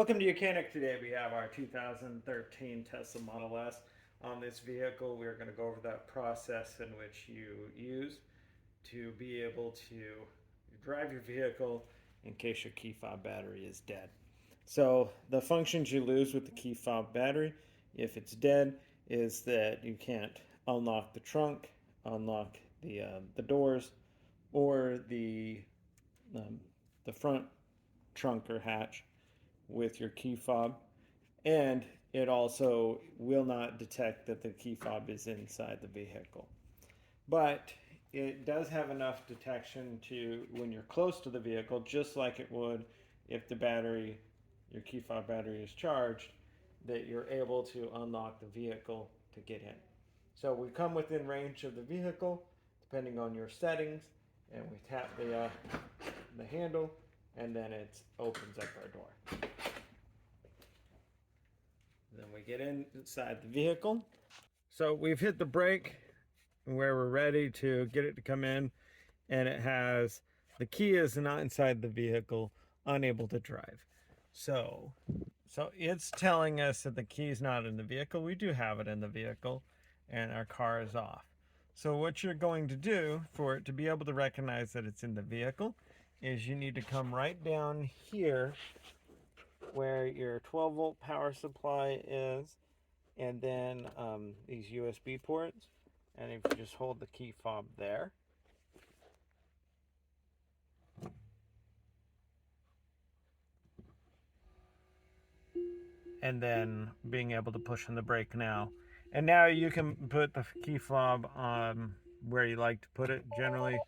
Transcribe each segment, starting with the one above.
Welcome to Mechanic. Today we have our 2013 Tesla Model S. On this vehicle, we're going to go over that process in which you use to be able to drive your vehicle in case your key fob battery is dead. So the functions you lose with the key fob battery, if it's dead, is that you can't unlock the trunk, unlock the doors, or the front trunk or hatch with your key fob, and it also will not detect that the key fob is inside the vehicle. But it does have enough detection to, when you're close to the vehicle, just like it would if the battery, your key fob battery is charged, that you're able to unlock the vehicle to get in. So we come within range of the vehicle, depending on your settings, and we tap the handle, and then it opens up our door. Then we get inside the vehicle. So we've hit the brake where we're ready to get it to come in, and it has the key is not inside the vehicle, unable to drive. So it's telling us that the key is not in the vehicle. We do have it in the vehicle, and our car is off. So what you're going to do for it to be able to recognize that it's in the vehicle is you need to come right down here where your 12-volt power supply is, and then these USB ports, and if you just hold the key fob there, and then being able to push on the brake now, and now you can put the key fob on where you like to put it generally,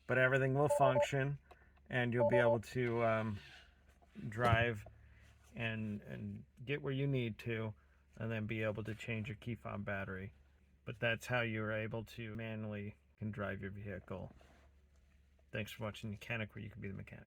but everything will function, and you'll be able to drive and get where you need to, and then be able to change your key fob battery. But that's how you're able to manually can drive your vehicle. Thanks for watching Mechanic, where you can be the mechanic.